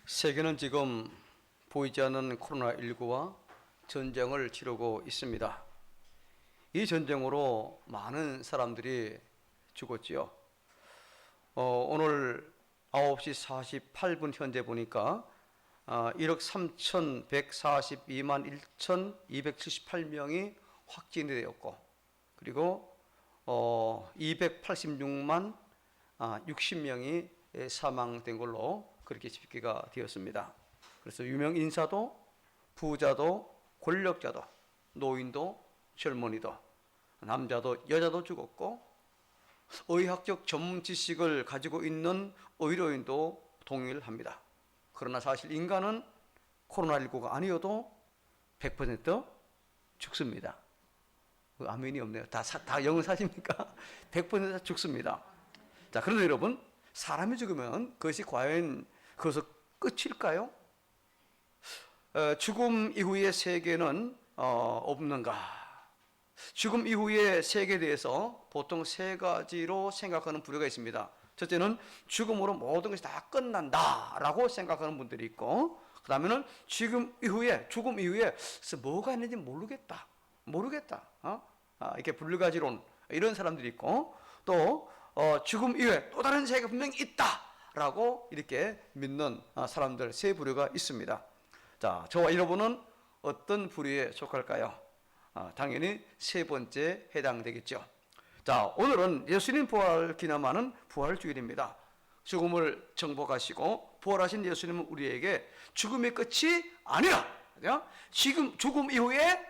세계는 지금 보이지 않는 코로나19와 전쟁을 치르고 있습니다. 이 전쟁으로 많은 사람들이 죽었지요. 오늘 9시 48분 현재 보니까 1억 3,142만 1,278명이 확진이 되었고, 그리고 286만 60명이 사망된 걸로 그렇게 집계가 되었습니다. 그래서 유명 인사도, 부자도, 권력자도, 노인도, 젊은이도, 남자도 여자도 죽었고, 의학적 전문 지식을 가지고 있는 의료인도 동일합니다. 그러나 사실 인간은 코로나19가 아니어도 100% 죽습니다. 아멘이 없네요. 다 영어 사십니까? 100% 죽습니다. 자, 그런데 여러분, 사람이 죽으면 그것이 과연 그것은 끝일까요? 죽음 이후의 세계는 없는가? 죽음 이후의 세계에 대해서 보통 세 가지로 생각하는 부류가 있습니다. 첫째는 죽음으로 모든 것이 다 끝난다라고 생각하는 분들이 있고, 그 다음에는 죽음 이후에 뭐가 있는지 모르겠다. 이렇게 불가지론, 이런 사람들이 있고, 또 죽음 이후에 또 다른 세계가 분명히 있다라고 이렇게 믿는 사람들 세 부류가 있습니다. 자, 저와 여러분은 어떤 부류에 속할까요? 당연히 세 번째 해당되겠죠. 자, 오늘은 예수님 부활을 기념하는 부활주일입니다. 죽음을 정복하시고 부활하신 예수님은 우리에게 죽음의 끝이 아니라, 지금 죽음 이후에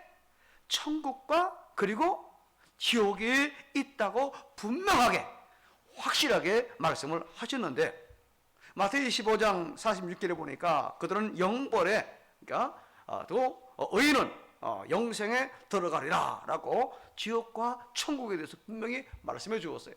천국과 그리고 지옥이 있다고 분명하게 확실하게 말씀을 하셨는데, 마태복음 25장 46절에 보니까 그들은 영벌에, 또 의인은 영생에 들어가리라 라고 지옥과 천국에 대해서 분명히 말씀해 주었어요.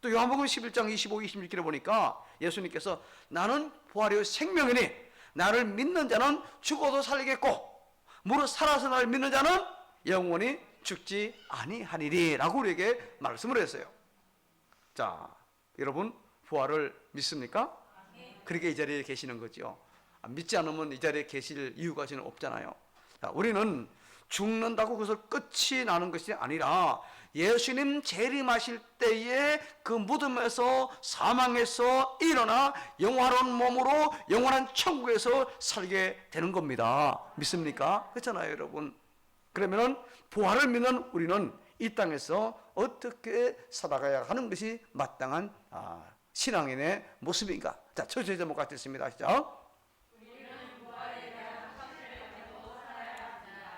또 요한복음 11장 25, 26절에 보니까 예수님께서 나는 부활이요 생명이니 나를 믿는 자는 죽어도 살겠고 무릇 살아서 나를 믿는 자는 영원히 죽지 아니하니리 라고 우리에게 말씀을 했어요. 자, 여러분 부활을 믿습니까? 그렇게 이 자리에 계시는 거죠. 믿지 않으면 이 자리에 계실 이유가 저는 없잖아요. 자, 우리는 죽는다고 그것을 끝이 나는 것이 아니라 예수님 재림하실 때에 그 무덤에서 사망에서 일어나 영원한 몸으로 영원한 천국에서 살게 되는 겁니다. 믿습니까? 그렇잖아요, 여러분. 그러면은 부활을 믿는 우리는 이 땅에서 어떻게 살아가야 하는 것이 마땅한 신앙인의 모습인가? 자, 첫째 제목 같습니다. 시작.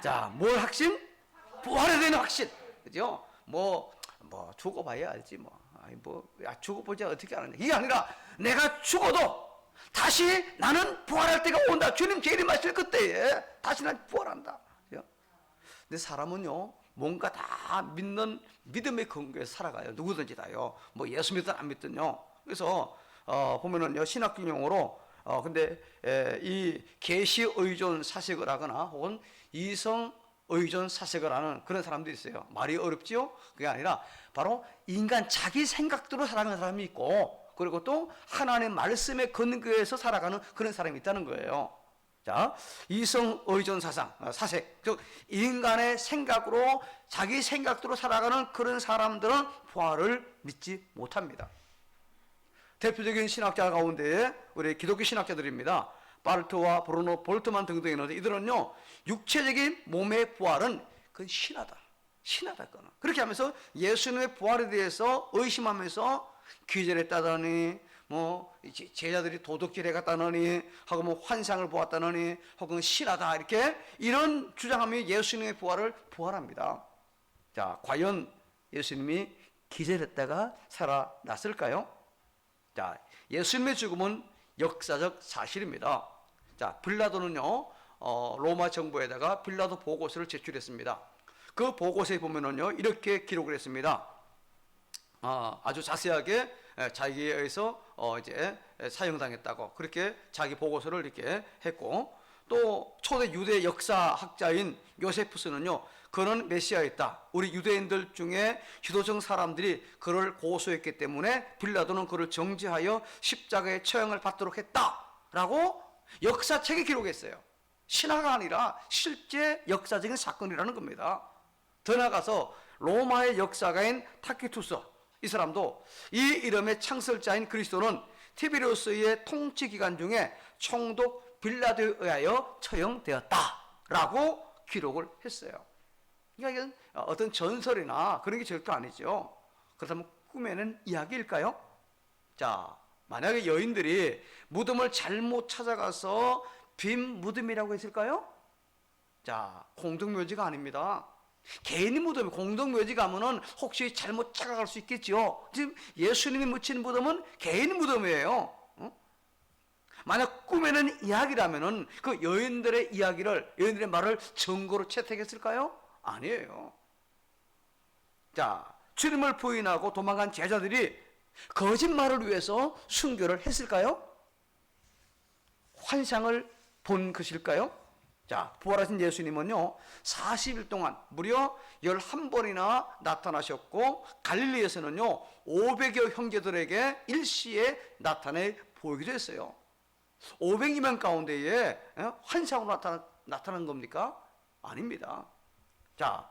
자, 뭘 확신? 부활에 대한 확신. 그죠? 죽어봐야 알지, 죽어보자 어떻게 아느냐. 이게 아니라, 내가 죽어도 다시 나는 부활할 때가 온다. 주님 재림하실 그때에 다시 난 부활한다. 그죠? 근데 사람은요, 뭔가 다 믿는 믿음의 근거에서 살아가요. 누구든지 다요. 예수 믿든 안 믿든요. 그래서, 보면은요, 신학적 용어로 근데 이 계시 의존 사색을 하거나 혹은 이성 의존 사색을 하는 그런 사람들이 있어요. 말이 어렵지요? 그게 아니라 바로 인간 자기 생각대로 살아가는 사람이 있고, 그리고 또 하나님의 말씀에 근거해서 살아가는 그런 사람이 있다는 거예요. 자, 이성 의존 사색, 즉 인간의 생각으로 자기 생각대로 살아가는 그런 사람들은 부활을 믿지 못합니다. 대표적인 신학자 가운데 우리 기독교 신학자들입니다. 바르트와 브루노 볼트만 등등이 있는데, 이들은요, 육체적인 몸의 부활은 그건 신하다. 그거는. 그렇게 하면서 예수님의 부활에 대해서 의심하면서 기절했다더니, 제자들이 도둑질해 갔다더니, 하고 환상을 보았다더니, 혹은 신하다. 이런 주장하며 예수님의 부활을 부활합니다. 자, 과연 예수님이 기절했다가 살아났을까요? 자, 예수님의 죽음은 역사적 사실입니다. 자, 빌라도는요, 로마 정부에다가 빌라도 보고서를 제출했습니다. 그 보고서에 보면은요, 이렇게 기록을 했습니다. 아주 자세하게 자기에 의해서 이제 사형당했다고 그렇게 자기 보고서를 이렇게 했고, 또 초대 유대 역사학자인 요세푸스는요, 그는 메시아였다. 우리 유대인들 중에 유도적 사람들이 그를 고소했기 때문에 빌라도는 그를 정죄하여 십자가의 처형을 받도록 했다라고 역사책에 기록했어요. 신화가 아니라 실제 역사적인 사건이라는 겁니다. 더 나아가서 로마의 역사가인 타키투스, 이 사람도 이 이름의 창설자인 그리스도는 티베리우스의 통치 기간 중에 총독 빌라도에 의하여 처형되었다라고 기록을 했어요. 그러니까 이건 어떤 전설이나 그런 게 절대 아니죠. 그렇다면 꿈에는 이야기일까요? 자, 만약에 여인들이 무덤을 잘못 찾아가서 빈 무덤이라고 했을까요? 자, 공동묘지가 아닙니다. 개인이 무덤에 공동묘지 가면은 혹시 잘못 찾아갈 수 있겠죠. 지금 예수님이 묻힌 무덤은 개인 무덤이에요. 만약 꿈에는 이야기라면은 그 여인들의 이야기를, 여인들의 말을 증거로 채택했을까요? 아니에요. 자, 주님을 부인하고 도망간 제자들이 거짓말을 위해서 순교를 했을까요? 환상을 본 것일까요? 자, 부활하신 예수님은요 40일 동안 무려 11번이나 나타나셨고, 갈릴리에서는요 500여 형제들에게 일시에 나타내 보이기도 했어요. 500명 가운데에 환상으로 나타난 겁니까? 아닙니다. 자,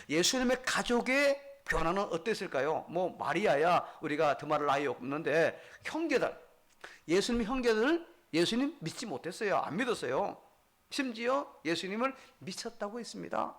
예수님의 가족의 변화는 어땠을까요? 뭐 마리아야 우리가 더말할 나위 없는데, 형제들, 예수님 형제들 예수님 믿지 못했어요. 안 믿었어요. 심지어 예수님을 미쳤다고 했습니다.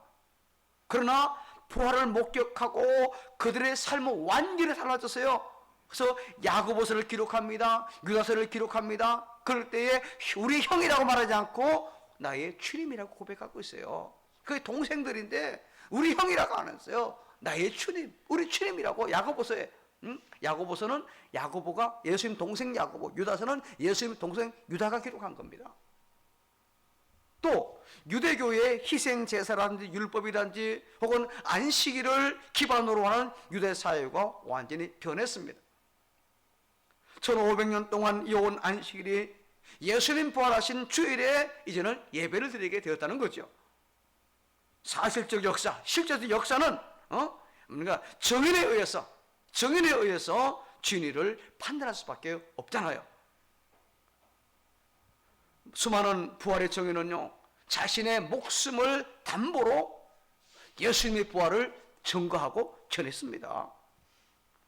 그러나 부활을 목격하고 그들의 삶은 완전히 달라졌어요. 그래서 야고보서를 기록합니다. 유다서를 기록합니다. 그럴 때에 우리 형이라고 말하지 않고 나의 주님이라고 고백하고 있어요. 그게 동생들인데 우리 형이라고 안 했어요. 나의 주님, 우리 주님이라고. 야고보서에 야고보서는 야고보가 예수님 동생 야고보, 유다서는 예수님 동생 유다가 기록한 겁니다. 또 유대교의 희생 제사라든지 율법이라든지 혹은 안식일을 기반으로 하는 유대 사회가 완전히 변했습니다. 1500년 동안 이어온 안식일이 예수님 부활하신 주일에 이제는 예배를 드리게 되었다는 거죠. 사실적 역사, 실제적 역사는 그러니까 정인에 의해서 진위를 판단할 수밖에 없잖아요. 수많은 부활의 정인은요 자신의 목숨을 담보로 예수님의 부활을 증거하고 전했습니다.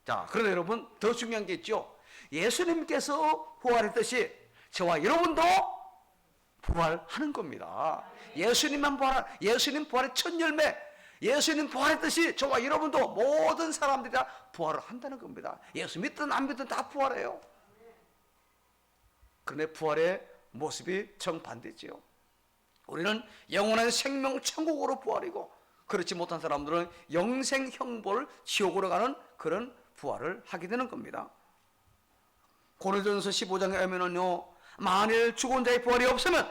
자, 그런데 여러분 더 중요한 게 있죠. 예수님께서 부활했듯이 저와 여러분도 부활하는 겁니다. 예수님만 예수님 부활의 첫 열매, 예수님 부활했듯이 저와 여러분도 모든 사람들이 다 부활을 한다는 겁니다. 예수 믿든 안 믿든 다 부활해요. 그런데 부활의 모습이 정반대지요. 우리는 영원한 생명 천국으로 부활이고, 그렇지 못한 사람들은 영생 형벌 지옥으로 가는 그런 부활을 하게 되는 겁니다. 고린도전서 15장에 보면은요, 만일 죽은 자의 부활이 없으면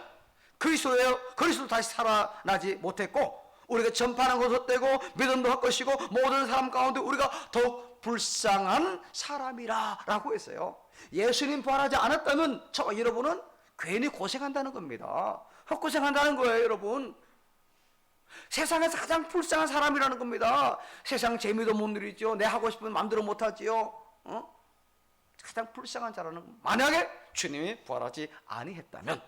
그리스도 다시 살아나지 못했고, 우리가 전파하는 것도 헛되고 믿음도 헛것이고 모든 사람 가운데 우리가 더욱 불쌍한 사람이라 라고 했어요. 예수님 부활하지 않았다면 저와 여러분은 괜히 고생한다는 겁니다. 헛고생한다는 거예요, 여러분. 세상에서 가장 불쌍한 사람이라는 겁니다. 세상 재미도 못 누리죠. 내 하고 싶은 마음대로 못하지요. 가장 불쌍한 자라는, 만약에 주님이 부활하지 아니했다면,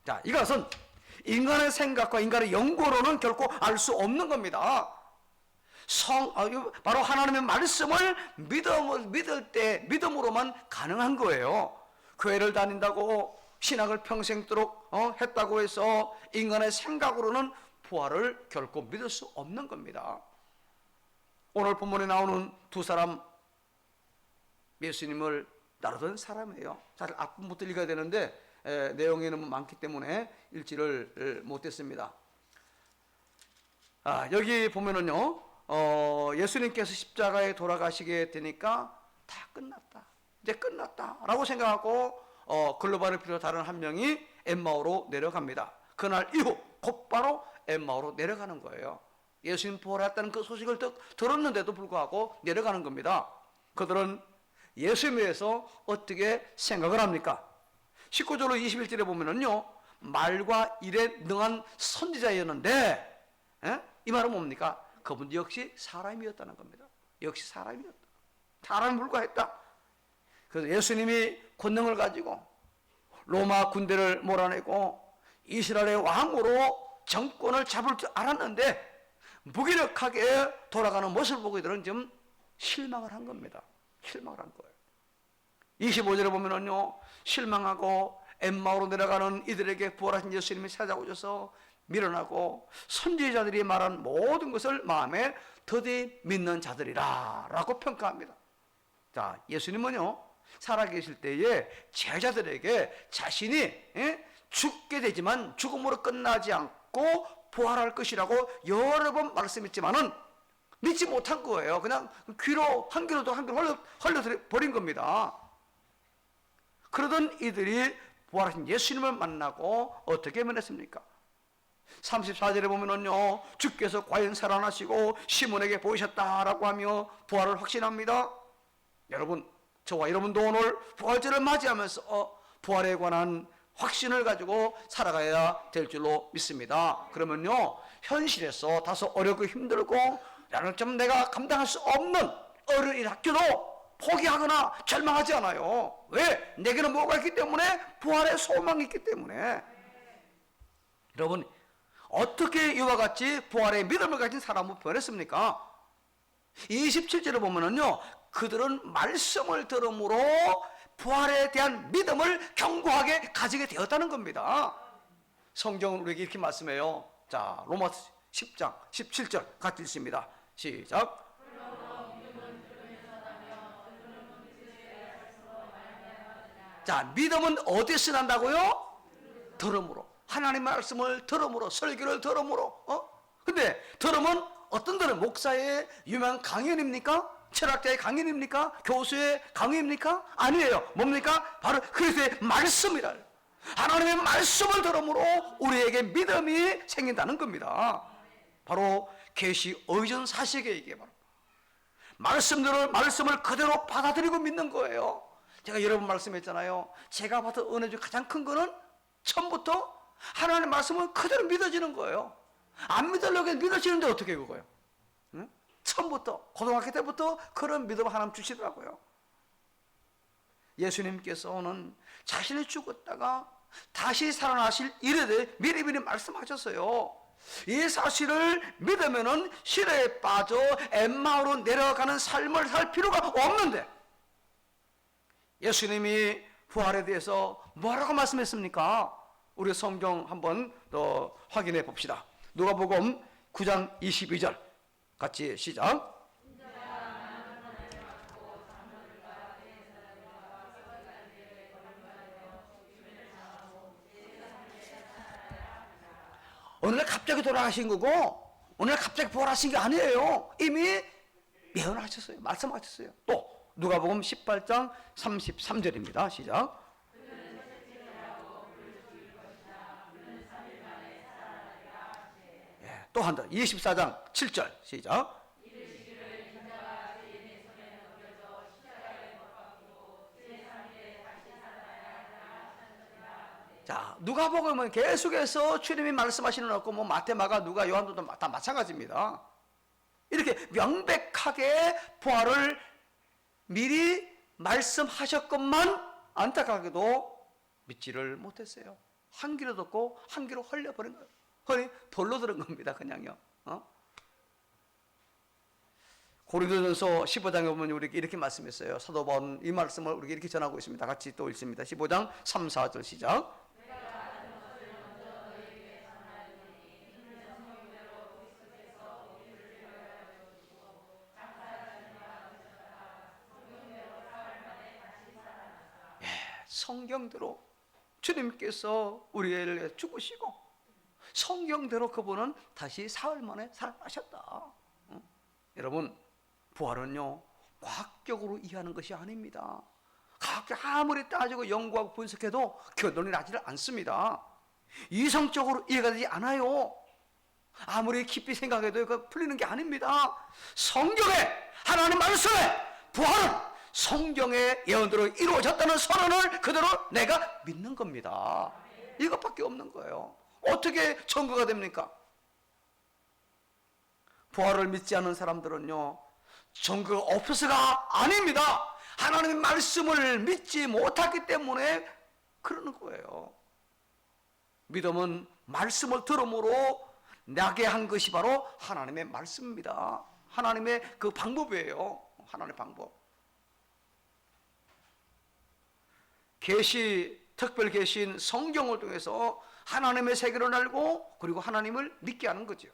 자, 이것은 인간의 생각과 인간의 연구로는 결코 알 수 없는 겁니다. 바로 하나님의 말씀을 믿을 때 믿음으로만 가능한 거예요. 교회를 다닌다고 신학을 평생도록 했다고 해서 인간의 생각으로는 부활을 결코 믿을 수 없는 겁니다. 오늘 본문에 나오는 두 사람, 예수님을 따르던 사람이에요. 사실 앞부분부터 읽어야 되는데 내용이 너무 많기 때문에 읽지를 못했습니다. 여기 보면은요, 예수님께서 십자가에 돌아가시게 되니까 다 끝났다, 이제 끝났다 라고 생각하고 글로바를 비롯한 다른 한 명이 엠마오로 내려갑니다. 그날 이후 곧바로 엠마오로 내려가는 거예요. 예수님 부활했다는 그 소식을 들었는데도 불구하고 내려가는 겁니다. 그들은 예수님에 대해서 어떻게 생각을 합니까? 19절로 21절에 보면은요, 말과 일에 능한 선지자였는데, 이 말은 뭡니까? 그분 역시 사람이었다는 겁니다. 역시 사람이었다. 사람에 불과했다. 그래서 예수님이 권능을 가지고 로마 군대를 몰아내고 이스라엘의 왕으로 정권을 잡을 줄 알았는데 무기력하게 돌아가는 모습을 보고 이들은 좀 실망을 한 겁니다. 실망을 한 거예요. 25절에 보면은요, 실망하고 엠마오로 내려가는 이들에게 부활하신 예수님이 찾아오셔서 밀어나고 선지자들이 말한 모든 것을 마음에 더디 믿는 자들이라 라고 평가합니다. 자, 예수님은요 살아계실 때에 제자들에게 자신이 죽게 되지만 죽음으로 끝나지 않고 부활할 것이라고 여러 번 말씀했지만은 믿지 못한 거예요. 그냥 귀로 한 귀로 또 한 귀로 흘려버린 겁니다. 그러던 이들이 부활하신 예수님을 만나고 어떻게 변했습니까? 34절에 보면은요, 주께서 과연 살아나시고 시몬에게 보이셨다라고 하며 부활을 확신합니다. 여러분, 저와 여러분도 오늘 부활절을 맞이하면서 부활에 관한 확신을 가지고 살아가야 될 줄로 믿습니다. 그러면요, 현실에서 다소 어렵고 힘들고 나는 좀 내가 감당할 수 없는 어려운 학교도 포기하거나 절망하지 않아요. 왜? 내게는 뭐가 있기 때문에? 부활의 소망이 있기 때문에. 여러분, 어떻게 이와 같이 부활의 믿음을 가진 사람은 변했습니까? 27절에 보면은요, 그들은 말씀을 들음으로 부활에 대한 믿음을 견고하게 가지게 되었다는 겁니다. 성경은 우리에게 이렇게 말씀해요. 자, 로마서 10장 17절 같이 읽습니다. 시작. 자, 믿음은 어디서 난다고요? 들음으로. 하나님의 말씀을 들음으로, 설교를 들음으로. 근데 들으면 어떤 들은 목사의 유명한 강연입니까? 철학자의 강연입니까? 교수의 강의입니까? 아니에요. 뭡니까? 바로 그리스도의 말씀이라. 하나님의 말씀을 들음으로 우리에게 믿음이 생긴다는 겁니다. 바로 계시 의전 사식에 이게 바로 말씀을 그대로 받아들이고 믿는 거예요. 제가 여러 번 말씀했잖아요. 제가 받은 은혜 중 가장 큰 거는 처음부터 하나님의 말씀을 그대로 믿어지는 거예요. 안 믿으려고 믿어지는데 어떻게 그거예요? 응? 처음부터 고등학교 때부터 그런 믿음을 하나님 주시더라고요. 예수님께서는 자신이 죽었다가 다시 살아나실 일에 대해 미리미리 말씀하셨어요. 이 사실을 믿으면은 시대에 빠져 엠마오로 내려가는 삶을 살 필요가 없는데 예수님이 부활에 대해서 뭐라고 말씀했습니까? 우리 성경 한번 더 확인해 봅시다. 누가복음 9장 22절 같이 시작. 오늘 갑자기 돌아가신 거고 오늘 갑자기 부활하신 게 아니에요. 이미 예언하셨어요. 말씀하셨어요. 또 누가복음 18장 33절입니다. 시작. 또 한다. 24장 7절 시작. 자, 누가복음은 계속해서 주님이 말씀하시는 없고 뭐 마태마가 누가 요한도 다 마찬가지입니다. 이렇게 명백하게 부활을 미리 말씀하셨건만 안타깝게도 믿지를 못했어요. 한 귀로 듣고 한 귀로 흘려버린 거예요. 허리 돌로 들은 겁니다. 그냥요. 고린도전서 15장에 보면 우리에게 이렇게 말씀했어요. 사도 바울은 이 말씀을 우리에게 이렇게 전하고 있습니다. 같이 또 읽습니다. 15장 3, 4절 시작. 성경대로 주님께서 우리를 죽으시고 성경대로 그분은 다시 사흘 만에 살아나셨다. 여러분, 부활은요 과학적으로 이해하는 것이 아닙니다. 과학적 아무리 따지고 연구하고 분석해도 결론이 나지를 않습니다. 이성적으로 이해가 되지 않아요. 아무리 깊이 생각해도 이거 풀리는 게 아닙니다. 성경에 하나님 말씀에 부활은 성경의 예언대로 이루어졌다는 선언을 그대로 내가 믿는 겁니다. 이것밖에 없는 거예요. 어떻게 증거가 됩니까? 부활을 믿지 않는 사람들은요 증거가 없어서가 아닙니다. 하나님의 말씀을 믿지 못했기 때문에 그러는 거예요. 믿음은 말씀을 들음으로 나게 한 것이 바로 하나님의 말씀입니다. 하나님의 그 방법이에요. 하나님의 방법. 계시, 특별 계시인 성경을 통해서 하나님의 세계를 알고 그리고 하나님을 믿게 하는 거죠.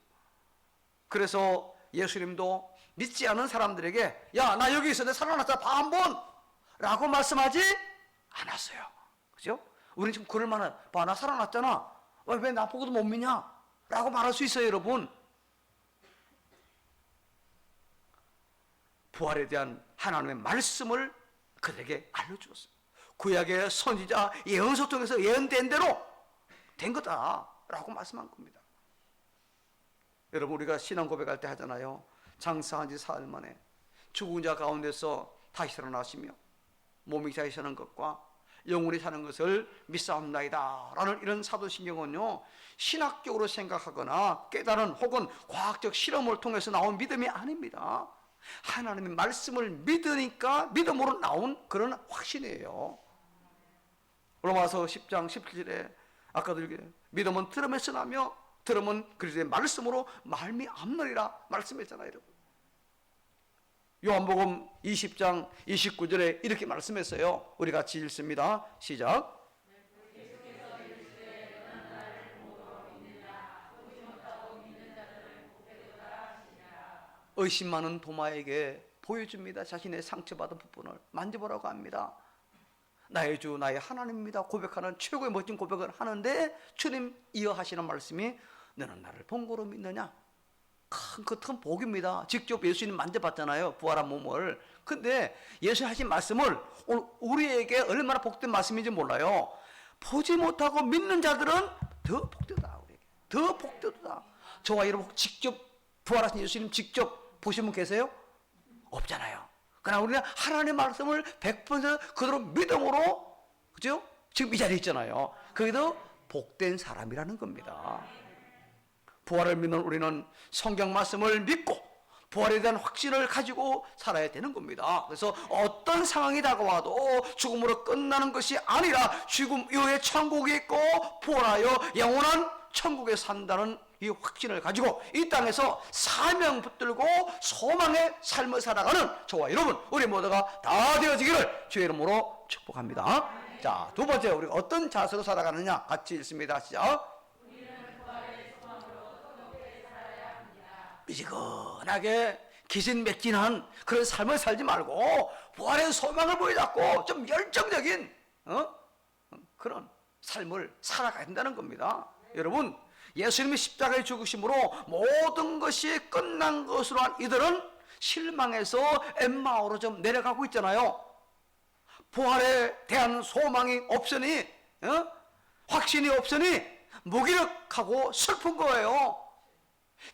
그래서 예수님도 믿지 않은 사람들에게 야, 나 여기 있어, 내 살아났다, 봐 한번 라고 말씀하지 않았어요. 그죠? 우리는 지금 그럴 만한, 봐, 나 살아났잖아, 왜 나 보고도 못 믿냐 라고 말할 수 있어요. 여러분, 부활에 대한 하나님의 말씀을 그들에게 알려주었어요. 구약의 선지자 예언서 통해서 예언된 대로 된 거다라고 말씀한 겁니다. 여러분, 우리가 신앙 고백할 때 하잖아요. 장사한 지 사흘 만에 죽은 자 가운데서 다시 살아나시며 몸이 다시 사는 것과 영원히 사는 것을 믿사옵나이다 라는 이런 사도신경은요, 신학적으로 생각하거나 깨달은 혹은 과학적 실험을 통해서 나온 믿음이 아닙니다. 하나님의 말씀을 믿으니까 믿음으로 나온 그런 확신이에요. 로마서 10장 17절에 아까도 믿음은 들음에서 나며 들음은 그리스도의 말씀으로 말미암느니라 말씀했잖아요. 여러분, 요한복음 20장 29절에 이렇게 말씀했어요. 우리 같이 읽습니다. 시작. 의심 많은 도마에게 보여줍니다. 자신의 상처받은 부분을 만져보라고 합니다. 나의 주 나의 하나님입니다 고백하는 최고의 멋진 고백을 하는데 주님 이어하시는 말씀이 너는 나를 본고로 믿느냐? 큰 복입니다. 직접 예수님 만져봤잖아요, 부활한 몸을. 근데 예수님 하신 말씀을 우리에게 얼마나 복된 말씀인지 몰라요. 보지 못하고 믿는 자들은 더 복되다. 우리에게 더 복되다. 저와 여러분 직접 부활하신 예수님 직접 보신 분 계세요? 없잖아요. 그러나 우리는 하나님의 말씀을 100% 그대로 믿음으로, 그죠? 지금 이 자리에 있잖아요. 그게도 복된 사람이라는 겁니다. 부활을 믿는 우리는 성경 말씀을 믿고 부활에 대한 확신을 가지고 살아야 되는 겁니다. 그래서 어떤 상황이 다가와도 죽음으로 끝나는 것이 아니라 죽음 이후에 천국이 있고 부활하여 영원한 천국에 산다는 이 확신을 가지고 이 땅에서 사명 붙들고 소망의 삶을 살아가는 저와 여러분, 우리 모두가 다 되어지기를 주의 이름으로 축복합니다. 자, 두 번째, 우리가 어떤 자세로 살아가느냐 같이 읽습니다. 시작. 미지근하게 기진맥진한 그런 삶을 살지 말고 부활의 소망을 보여잡고 좀 열정적인 그런 삶을 살아가야 된다는 겁니다. 여러분, 예수님이 십자가에 죽으심으로 모든 것이 끝난 것으로 한 이들은 실망해서 엠마오로 좀 내려가고 있잖아요. 부활에 대한 소망이 없으니, 확신이 없으니 무기력하고 슬픈 거예요.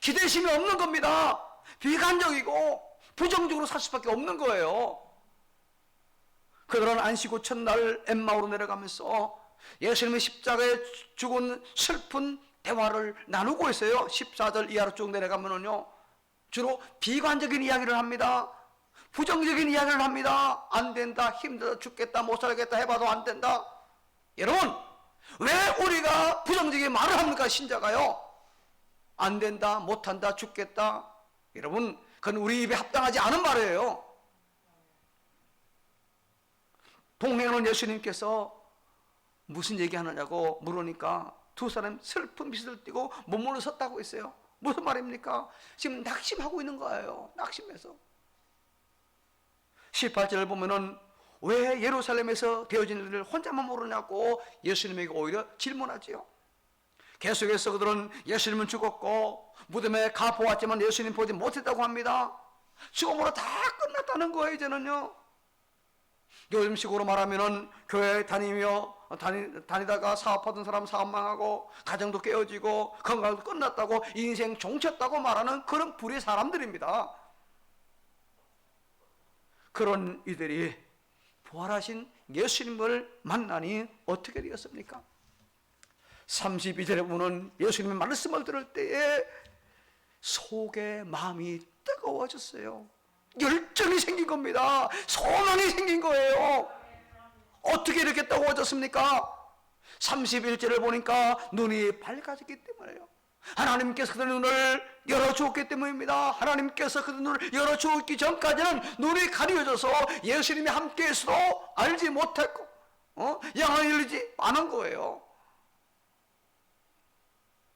기대심이 없는 겁니다. 비관적이고 부정적으로 살 수밖에 없는 거예요. 그들은 안식구 첫날 엠마오로 내려가면서 예수님의 십자가에 죽은 슬픈 대화를 나누고 있어요. 14절 이하로 쭉 내려가면은요, 주로 비관적인 이야기를 합니다. 부정적인 이야기를 합니다. 안 된다, 힘들다, 죽겠다, 못 살겠다 해봐도 안 된다. 여러분, 왜 우리가 부정적인 말을 합니까? 신자가요, 안 된다, 못한다, 죽겠다. 여러분, 그건 우리 입에 합당하지 않은 말이에요. 동행하는 예수님께서 무슨 얘기하느냐고 물으니까 두 사람 슬픈 미소를 띠고 몸으로 섰다고 했어요. 무슨 말입니까? 지금 낙심하고 있는 거예요. 낙심해서. 18절을 보면은 왜 예루살렘에서 되어진 일을 혼자만 모르냐고 예수님에게 오히려 질문하지요. 계속해서 그들은 예수님은 죽었고 무덤에 가 보았지만 예수님 보지 못했다고 합니다. 죽음으로 다 끝났다는 거예요. 이제는요, 요즘식으로 말하면은 교회 다니다가 사업하던 사람 사업 망하고 가정도 깨어지고 건강도 끝났다고 인생 종쳤다고 말하는 그런 불의 사람들입니다. 그런 이들이 부활하신 예수님을 만나니 어떻게 되었습니까? 32절에 보면 예수님의 말씀을 들을 때에 속에 마음이 뜨거워졌어요. 열정이 생긴 겁니다. 소망이 생긴 거예요. 어떻게 이렇게 뜨거워졌습니까? 31절을 보니까 눈이 밝아졌기 때문에요. 하나님께서 그들의 눈을 열어주었기 때문입니다. 하나님께서 그들의 눈을 열어주었기 전까지는 눈이 가려져서 예수님이 함께해서도 알지 못했고 영을 열리지 않은 거예요.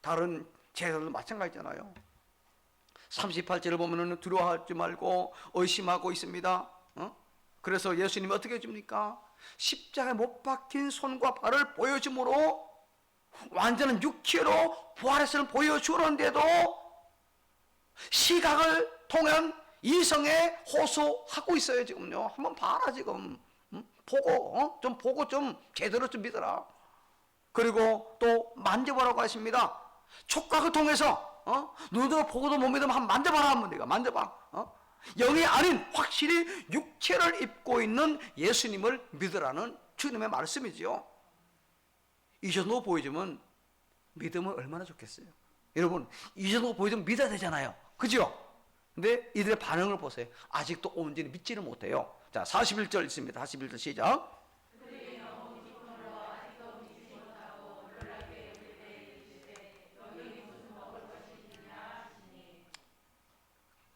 다른 제자들도 마찬가지잖아요. 38절을 보면 두려워하지 말고 의심하고 있습니다. 그래서 예수님이 어떻게 해줍니까? 십자가에 못 박힌 손과 발을 보여줌으로 완전한 육체로 부활했음을 보여주는데도 시각을 통한 이성에 호소하고 있어요. 지금요. 한번 봐라 지금. 보고 좀 보고 좀 제대로 좀 믿어라. 그리고 또 만져보라고 하십니다. 촉각을 통해서 눈으로 보고도 못 믿으면 한번 만져봐라. 한번 네가 만져봐. 영이 아닌 확실히 육체를 입고 있는 예수님을 믿으라는 주님의 말씀이지요. 이 정도 보여주면 믿으면 얼마나 좋겠어요. 여러분 이 정도 보여주면 믿어야 되잖아요. 그죠? 근데 이들의 반응을 보세요. 아직도 온전히 믿지를 못해요. 자 41절 있습니다. 41절 시작.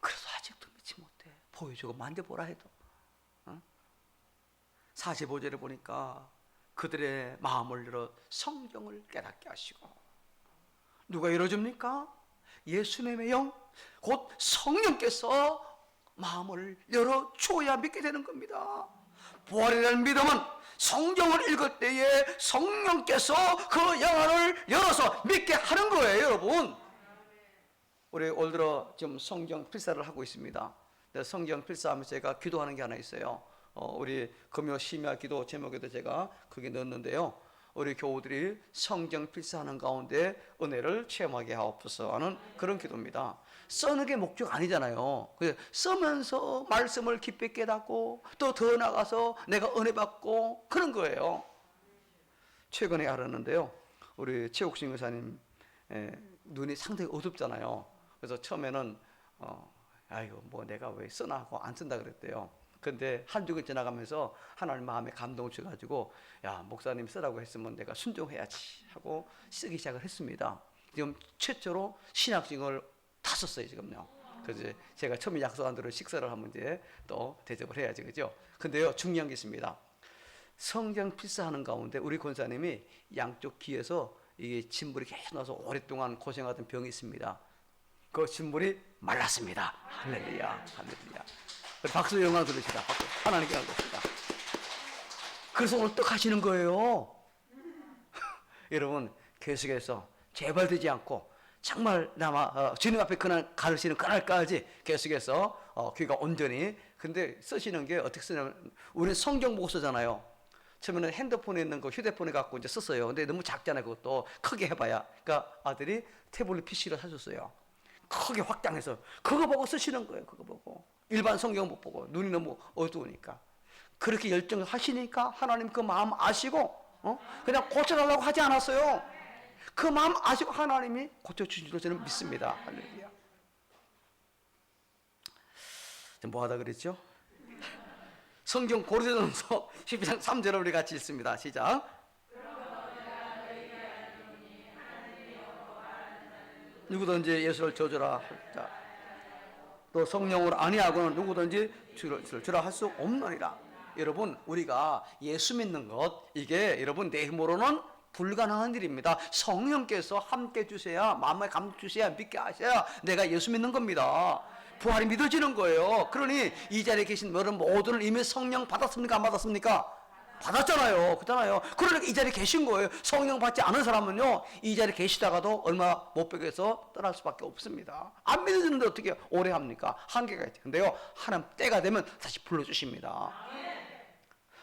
그래서 아직도 믿지 못해. 보여주고 만져보라 해도. 45절에 보니까 그들의 마음을 열어 성경을 깨닫게 하시고, 누가 열어줍니까? 예수님의 영, 곧 성령께서 마음을 열어줘야 믿게 되는 겁니다. 부활이라는 믿음은 성경을 읽을 때에 성령께서 그 영안을 열어서 믿게 하는 거예요. 여러분, 우리 올 들어 지금 성경 필사를 하고 있습니다. 성경 필사하면서 제가 기도하는 게 하나 있어요. 우리 금요 심야 기도 제목에도 제가 그게 넣었는데요. 우리 교우들이 성경 필사하는 가운데 은혜를 체험하게 하옵소서 하는 그런 기도입니다. 써는 게 목적 아니잖아요. 쓰면서 말씀을 깊이 깨닫고 또 더 나가서 내가 은혜 받고 그런 거예요. 최근에 알았는데요. 우리 최옥신 의사님 눈이 상당히 어둡잖아요. 그래서 처음에는 아이고 뭐 내가 왜 쓰나 하고 안 쓴다 그랬대요. 근데 한 주간 지나가면서 하나님 마음에 감동을 줘가지고 야 목사님 쓰라고 했으면 내가 순종해야지 하고 쓰기 시작을 했습니다. 지금 최초로 신학증을 다 썼어요 지금요. 그래서 제가 처음에 약속한 대로 식사를 하면 이제 또 대접을 해야지, 그죠? 근데요 중요한 게 있습니다. 성경 필사하는 가운데 우리 권사님이 양쪽 귀에서 이게 진물이 계속 나서 오랫동안 고생하던 병이 있습니다. 그 진물이 말랐습니다. 할렐루야, 할렐루야. 박수 영광 들으시다. 박수. 하나님께 감사합니다. 그래서 오늘 떡 하시는 거예요. 여러분 계속해서 제발 되지 않고 정말 주님 앞에 그날 가르치는 그날까지 계속해서 귀가 온전히. 근데 쓰시는 게 어떻게 쓰냐면 우리는 성경 보고 쓰잖아요. 처음에는 핸드폰에 있는 거 휴대폰에 갖고 이제 썼어요. 근데 너무 작잖아요. 그것도 크게 해봐야. 그러니까 아들이 태블릿 PC를 사줬어요. 크게 확장해서 그거 보고 쓰시는 거예요. 그거 보고. 일반 성경 못 보고 눈이 너무 어두우니까. 그렇게 열정을 하시니까 하나님 그 마음 아시고 그냥 고쳐달라고 하지 않았어요. 그 마음 아시고 하나님이 고쳐주신 줄 저는 믿습니다. 할렐루야. 뭐 하다 그랬죠? 성경 고린도전서 12장 3절을 우리 같이 읽습니다. 시작. 누구든지 예수를 저주라 또 성령으로 아니하고는 누구든지 주라 할 수 없느니라. 여러분 우리가 예수 믿는 것 이게 여러분 내 힘으로는 불가능한 일입니다. 성령께서 함께 주셔야, 마음에 감동 주셔야, 믿게 하셔야 내가 예수 믿는 겁니다. 부활이 믿어지는 거예요. 그러니 이 자리에 계신 여러분 모두는 이미 성령 받았습니까? 안 받았습니까? 받았잖아요. 그렇잖아요. 그러니까 이 자리에 계신 거예요. 성령 받지 않은 사람은요 이 자리에 계시다가도 얼마 못 뵙게서 떠날 수밖에 없습니다. 안 믿어지는데 어떻게 오래 합니까? 한계가 있죠. 근데요 하나님 때가 되면 다시 불러주십니다.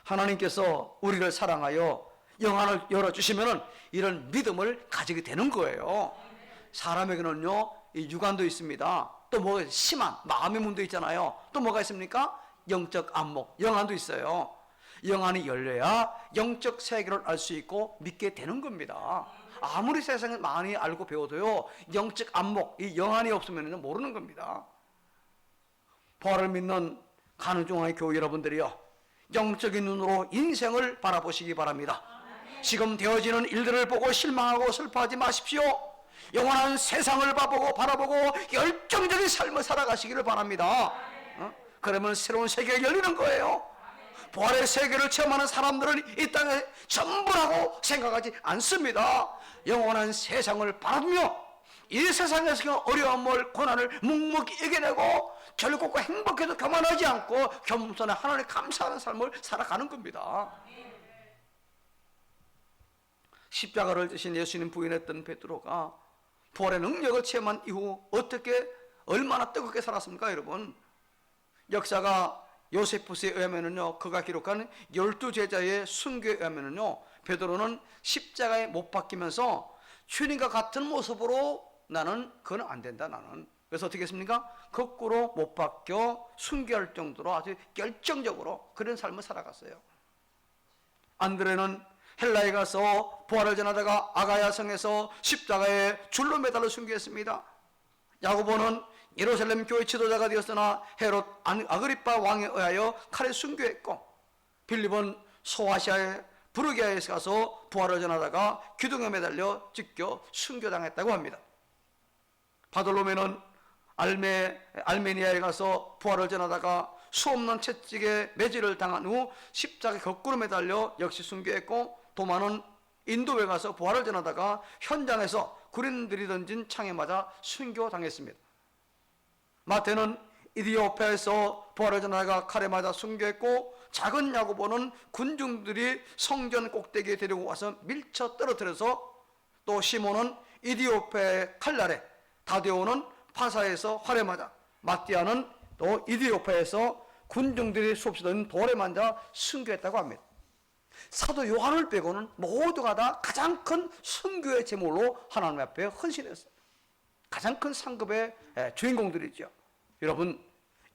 하나님께서 우리를 사랑하여 영안을 열어주시면 이런 믿음을 가지게 되는 거예요. 사람에게는요 이 육안도 있습니다. 또 뭐 심한 마음의 문도 있잖아요. 또 뭐가 있습니까? 영적 안목, 영안도 있어요. 영안이 열려야 영적 세계를 알 수 있고 믿게 되는 겁니다. 아무리 세상에 많이 알고 배워도요 영적 안목, 이 영안이 없으면 모르는 겁니다. 부활을 믿는 가는중앙의 교회 여러분들이요 영적인 눈으로 인생을 바라보시기 바랍니다. 지금 되어지는 일들을 보고 실망하고 슬퍼하지 마십시오. 영원한 세상을 바라보고 열정적인 삶을 살아가시기를 바랍니다. 그러면 새로운 세계가 열리는 거예요. 부활의 세계를 체험하는 사람들은 이 땅에 전부라고 생각하지 않습니다. 영원한 세상을 바라보며 이 세상에서 어려움을 고난을 묵묵히 이겨내고 결국 행복해도 교만하지 않고 겸손한 하나님 감사하는 삶을 살아가는 겁니다. 십자가를 지신 예수님 부인했던 베드로가 부활의 능력을 체험한 이후 어떻게 얼마나 뜨겁게 살았습니까, 여러분? 역사가 요세푸스에 의하면은요, 그가 기록한 12제자의 순교에 의하면은요, 베드로는 십자가에 못 박히면서 주님과 같은 모습으로 나는 그건 안 된다, 나는. 그래서 어떻게 했습니까? 거꾸로 못 박혀 순교할 정도로 아주 결정적으로 그런 삶을 살아갔어요. 안드레는 헬라에 가서 부활을 전하다가 아가야 성에서 십자가에 줄로 매달려 순교했습니다. 야고보는 예루살렘 교회 지도자가 되었으나 헤롯 아그리파 왕에 의하여 칼에 순교했고, 빌립은 소아시아의 부르기아에서 가서 부활을 전하다가 기둥에 매달려 찢겨 순교당했다고 합니다. 바돌로메는 알메니아에 가서 부활을 전하다가 수없는 채찍에 매질을 당한 후 십자가에 거꾸로 매달려 역시 순교했고, 도마는 인도에 가서 부활을 전하다가 현장에서 군인들이 던진 창에 맞아 순교당했습니다. 마태는 이디오페에서 부활을 전하다가 칼에 맞아 순교했고, 작은 야고보는 군중들이 성전 꼭대기에 데리고 와서 밀쳐 떨어뜨려서, 또 시몬은 이디오페의 칼날에, 다데오는 파사에서 활에 맞아, 마띠아는 또 이디오페에서 군중들이 수없이 던 돌에 맞아 순교했다고 합니다. 사도 요한을 빼고는 모두가 다 가장 큰 순교의 제물로 하나님 앞에 헌신했어요. 가장 큰 상급의 주인공들이죠. 여러분,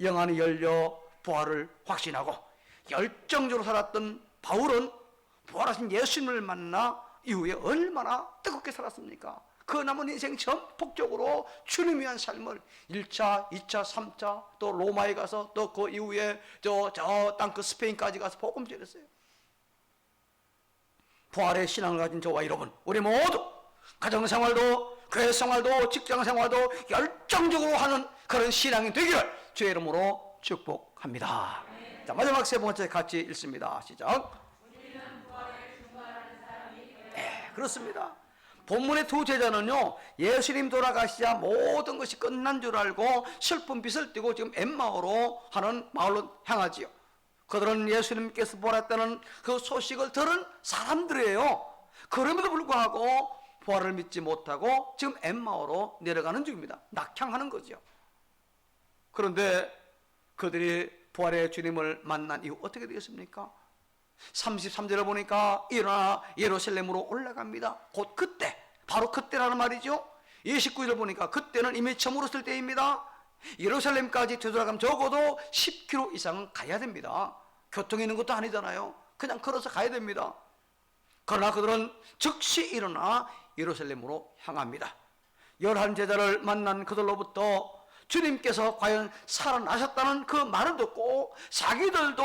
영안이 열려 부활을 확신하고 열정적으로 살았던 바울은 부활하신 예수님을 만나 이후에 얼마나 뜨겁게 살았습니까? 그 남은 인생 전폭적으로 주님 위한 삶을 1차, 2차, 3차, 또 로마에 가서 또 그 이후에 저 땅 그 스페인까지 가서 복음 전했어요. 부활의 신앙을 가진 저와 여러분, 우리 모두 가정생활도 교회 생활도 직장생활도 열정적으로 하는 그런 신앙이 되기를 주의 이름으로 축복합니다. 자, 마지막 세 번째 같이 읽습니다. 시작. 네, 그렇습니다. 본문의 두 제자는요, 예수님 돌아가시자 모든 것이 끝난 줄 알고 슬픈 빛을 띠고 지금 엠마오로 하는 마을로 향하지요. 그들은 예수님께서 부활했다는 그 소식을 들은 사람들이에요. 그럼에도 불구하고 부활을 믿지 못하고 지금 엠마오로 내려가는 중입니다. 낙향하는 거죠. 그런데 그들이 부활의 주님을 만난 이후 어떻게 되겠습니까? 33절에 보니까 일어나 예루살렘으로 올라갑니다. 곧 그때, 바로 그때라는 말이죠. 29절 보니까 그때는 이미 저물었을 때입니다. 예루살렘까지 되돌아가면 적어도 10km 이상은 가야 됩니다. 교통이 있는 것도 아니잖아요. 그냥 걸어서 가야 됩니다. 그러나 그들은 즉시 일어나 예루살렘으로 향합니다. 11제자를 만난 그들로부터 주님께서 과연 살아나셨다는 그 말을 듣고 자기들도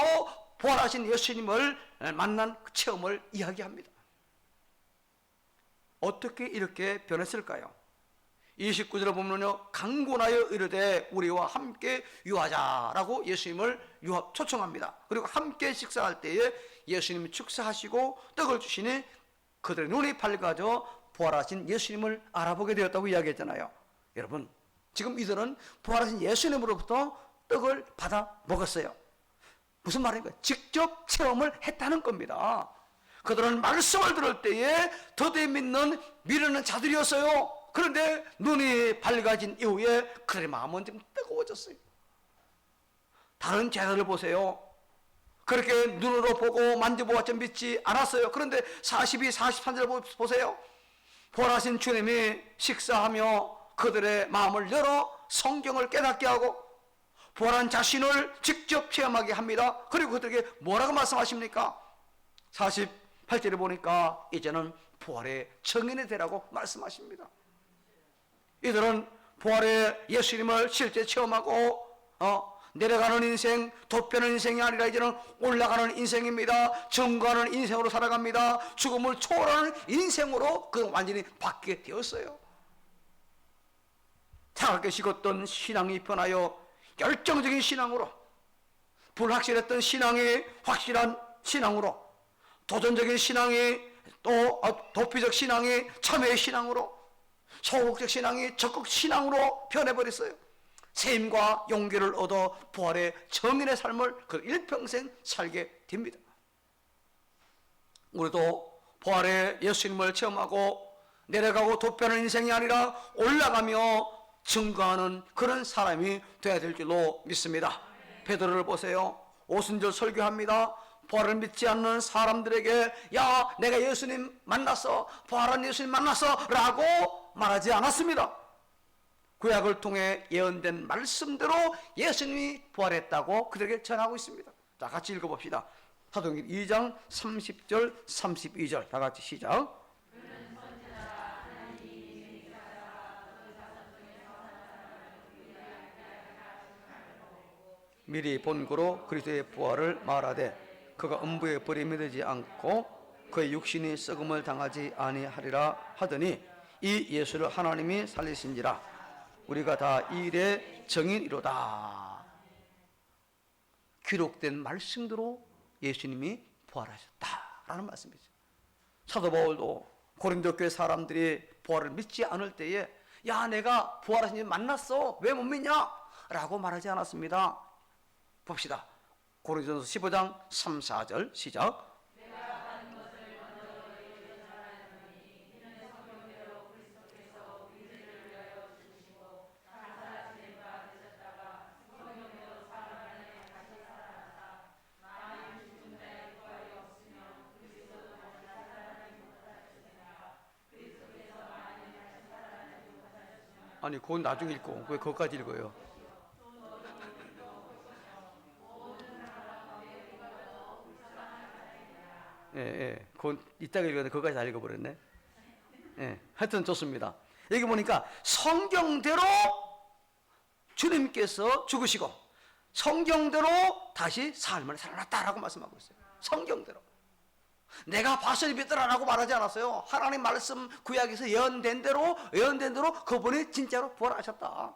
부활하신 예수님을 만난 체험을 이야기합니다. 어떻게 이렇게 변했을까요? 29절에 보면요, 강군하여 이르되 우리와 함께 유하자라고 예수님을 초청합니다. 그리고 함께 식사할 때에 예수님이 축사하시고 떡을 주시니 그들의 눈이 밝아져 부활하신 예수님을 알아보게 되었다고 이야기했잖아요. 여러분, 지금 이들은 부활하신 예수님으로부터 떡을 받아 먹었어요. 무슨 말인가요? 직접 체험을 했다는 겁니다. 그들은 말씀을 들을 때에 더디 믿는 미루는 자들이었어요. 그런데 눈이 밝아진 이후에 그들의 마음은 좀 뜨거워졌어요. 다른 제자들 보세요. 그렇게 눈으로 보고 만져보았지 믿지 않았어요. 그런데 42, 43절 보세요. 부활하신 주님이 식사하며 그들의 마음을 열어 성경을 깨닫게 하고 부활한 자신을 직접 체험하게 합니다. 그리고 그들에게 뭐라고 말씀하십니까? 48절에 보니까 이제는 부활의 증인이 되라고 말씀하십니다. 이들은 부활의 예수님을 실제 체험하고 내려가는 인생, 돋변하는 인생이 아니라 이제는 올라가는 인생입니다. 증거하는 인생으로 살아갑니다. 죽음을 초월하는 인생으로 그 완전히 바뀌게 되었어요. 차갑게 식었던 신앙이 변하여 열정적인 신앙으로, 불확실했던 신앙이 확실한 신앙으로, 도전적인 신앙이 또 도피적 신앙이 참회의 신앙으로, 소극적 신앙이 적극 신앙으로 변해버렸어요. 세임과 용기를 얻어 부활의 정인의 삶을 그 일평생 살게 됩니다. 우리도 부활의 예수님을 체험하고 내려가고 도피하는 인생이 아니라 올라가며 증거하는 그런 사람이 되어야 될 줄로 믿습니다. 베드로를 보세요. 오순절 설교합니다. 부활을 믿지 않는 사람들에게 야 내가 예수님 만났어, 부활한 예수님 만났어 라고 말하지 않았습니다. 구약을 통해 예언된 말씀대로 예수님이 부활했다고 그들에게 전하고 있습니다. 자, 같이 읽어봅시다. 사도행전 2장 30절 32절 다 같이 시작. 미리 본고로 그리스도의 부활을 말하되 그가 음부에 버림이 되지 않고 그의 육신이 썩음을 당하지 아니하리라 하더니 이 예수를 하나님이 살리신지라 우리가 다 이 일의 증인이로다. 기록된 말씀대로 예수님이 부활하셨다라는 말씀이죠. 사도 바울도 고린도 교회 사람들이 부활을 믿지 않을 때에 야 내가 부활하신 지 만났어 왜 못 믿냐? 라고 말하지 않았습니다. 봅시다. 고린도전서 15장 3, 4절 시작. 아니 그건 나중에 읽고 왜 그것까지 읽어요? 그건 이따가 읽었는데 그것까지 다 읽어버렸네. 하여튼 좋습니다. 여기 보니까 성경대로 주님께서 죽으시고 성경대로 다시 삶을 살아났다라고 말씀하고 있어요. 성경대로. 내가 봤을 믿더라라고 말하지 않았어요. 하나님 말씀 구약에서 예언된 대로 그분이 진짜로 부활하셨다.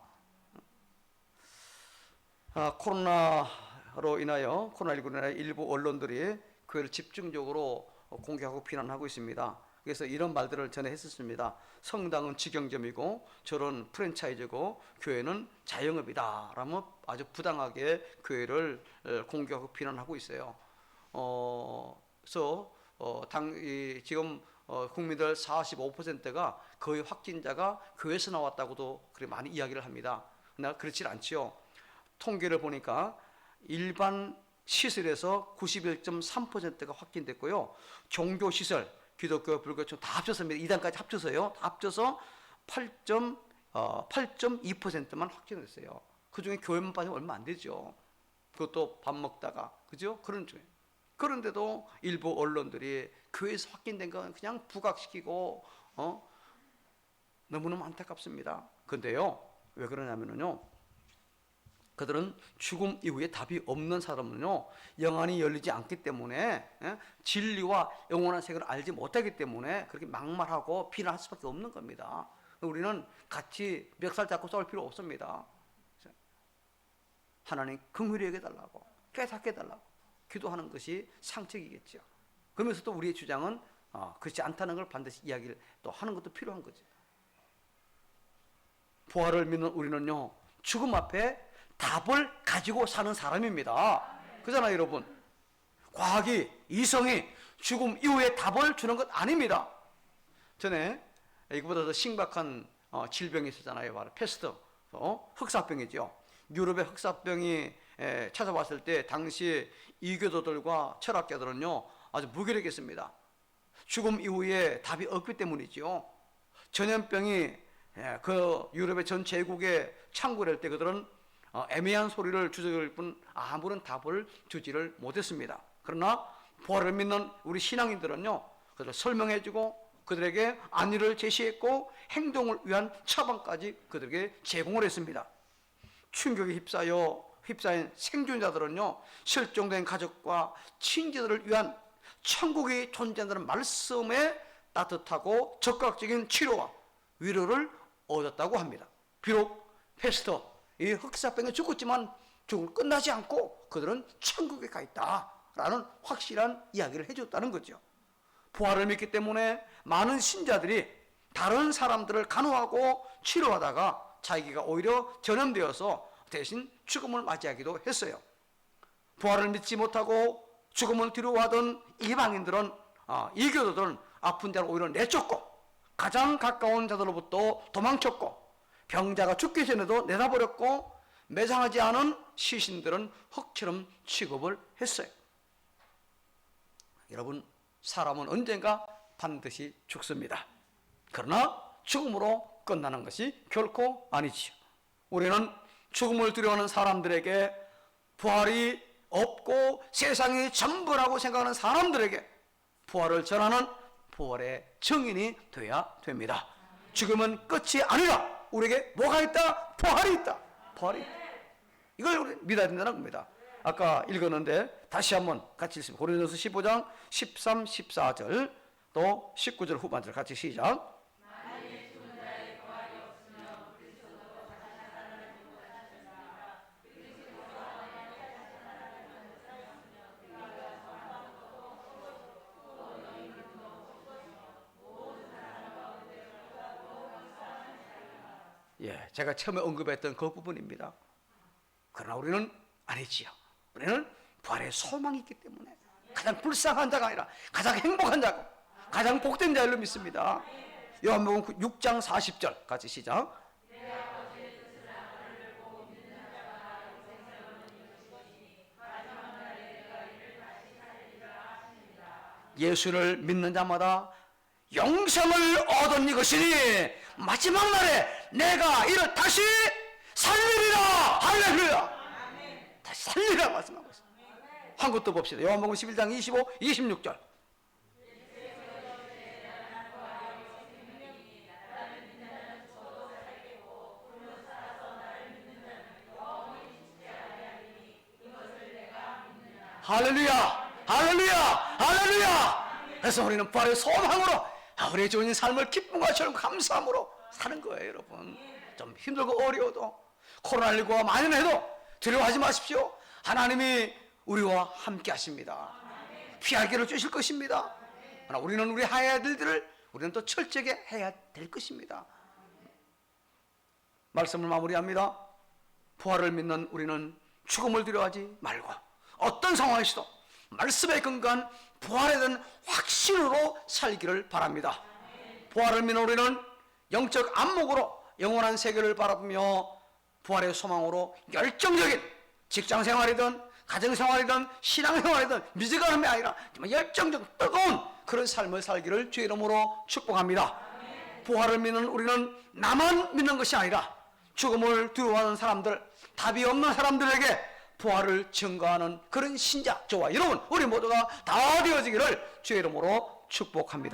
코로나로 인하여 코로나19로 인하여 일부 언론들이 교회를 집중적으로 공격하고 비난하고 있습니다. 그래서 이런 말들을 전에 했었습니다. 성당은 직영점이고 저런 프랜차이즈고 교회는 자영업이다 라며 아주 부당하게 교회를 공격하고 비난하고 있어요. 그래서 지금 국민들 45%가 거의 확진자가 교회에서 나왔다고도 그렇게 많이 이야기를 합니다. 그러나 그렇지 않지요. 통계를 보니까 일반 시설에서 91.3%가 확진됐고요. 종교시설, 기독교, 불교총 다 합쳤습니다. 2단까지 합쳐서요. 다 합쳐서 8.2%만 확진됐어요. 그중에 교회만 빠지면 얼마 안 되죠. 그것도 밥 먹다가 그죠? 그런 중에. 그런데도 일부 언론들이 교회에서 확진된 건 그냥 부각시키고 너무너무 안타깝습니다. 근데요 왜 그러냐면요 그들은 죽음 이후에 답이 없는 사람은요 영안이 열리지 않기 때문에 진리와 영원한 세계를 알지 못하기 때문에 그렇게 막말하고 비난할 수밖에 없는 겁니다. 우리는 같이 멱살 잡고 싸울 필요 없습니다. 하나님 긍휼히 여겨달라고 깨닫게 해달라고 기도하는 것이 상책이겠죠. 그러면서 또 우리의 주장은 그렇지 않다는 걸 반드시 이야기를 또 하는 것도 필요한 거죠. 부활을 믿는 우리는요 죽음 앞에 답을 가지고 사는 사람입니다. 그잖아요 여러분. 과학이 이성이 죽음 이후에 답을 주는 것 아닙니다. 전에 이거보다 더 심각한 질병이 있었잖아요. 바로 패스트 흑사병이죠. 유럽의 흑사병이 찾아왔을 때 당시 이교도들과 철학자들은요 아주 무기력했습니다. 죽음 이후에 답이 없기 때문이죠. 전염병이 그 유럽의 전 제국에 창궐할 때 그들은 애매한 소리를 주저할 뿐 아무런 답을 주지를 못했습니다. 그러나 부활을 믿는 우리 신앙인들은요 그들을 설명해주고 그들에게 안위를 제시했고 행동을 위한 처방까지 그들에게 제공을 했습니다. 충격에 휩싸여 휩싸인 생존자들은요, 실종된 가족과 친지들을 위한 천국이 존재한다는 말씀에 따뜻하고 적극적인 치료와 위로를 얻었다고 합니다. 비록 페스터, 이 흑사병에 죽었지만 죽음 끝나지 않고 그들은 천국에 가 있다라는 확실한 이야기를 해줬다는 거죠. 부활을 믿기 때문에 많은 신자들이 다른 사람들을 간호하고 치료하다가 자기가 오히려 전염되어서 대신 죽음을 맞이하기도 했어요. 부활을 믿지 못하고 죽음을 두려워하던 이방인들은, 이교도들은 아픈 자를 오히려 내쫓고 가장 가까운 자들로부터 도망쳤고, 병자가 죽기 전에도 내다버렸고, 매장하지 않은 시신들은 흙처럼 취급을 했어요. 여러분, 사람은 언젠가 반드시 죽습니다. 그러나 죽음으로 끝나는 것이 결코 아니지요. 우리는 죽음을 두려워하는 사람들에게, 부활이 없고 세상이 전부라고 생각하는 사람들에게 부활을 전하는 부활의 증인이 되어야 됩니다. 죽음은 끝이 아니라 우리에게 뭐가 있다? 부활이 있다. 부활이 있다. 이걸 우리 믿어야 된다는 겁니다. 아까 읽었는데 다시 한번 같이 읽습니다. 고린도서 15장 13, 14절 또 19절 후반절 같이 시작. 예, 제가 처음에 언급했던 그 부분입니다. 그러나 우리는 아니지요. 우리는 부활의 소망이 있기 때문에 가장 불쌍한 자가 아니라 가장 행복한 자고 가장 복된 자를 믿습니다. 요한복음 6장 40절 같이 시작. 예수를 믿는 자마다 영생을 얻은 이것이니 마지막 날에 내가 이를 다시 살리리라. 할렐루야. 다시 살리라 말씀하고 있습니다. 한 것도 봅시다. 요한복음 11장 25, 26절. 할렐루야. 할렐루야. 할렐루야. 그래서 우리는 부활의 소망으로 우리의 주인 삶을 기쁨과 즐거움 감사함으로 사는 거예요. 여러분, 좀 힘들고 어려워도 코로나19가 만연해도 두려워하지 마십시오. 하나님이 우리와 함께 하십니다. 피할 길을 주실 것입니다. 그러나 우리는 우리 해야 될 일을 우리는 또 철저하게 해야 될 것입니다. 말씀을 마무리합니다. 부활을 믿는 우리는 죽음을 두려워하지 말고 어떤 상황에서도 말씀에 근거한 부활에 대한 확신으로 살기를 바랍니다. 부활을 믿는 우리는 영적 안목으로 영원한 세계를 바라보며 부활의 소망으로 열정적인 직장생활이든 가정생활이든 신앙생활이든 미지근함이 아니라 정말 열정적 뜨거운 그런 삶을 살기를 주의 이름으로 축복합니다. 부활을 믿는 우리는 나만 믿는 것이 아니라 죽음을 두려워하는 사람들, 답이 없는 사람들에게 부활을 증거하는 그런 신자, 저와 여러분 우리 모두가 다 되어지기를 주의 이름으로 축복합니다.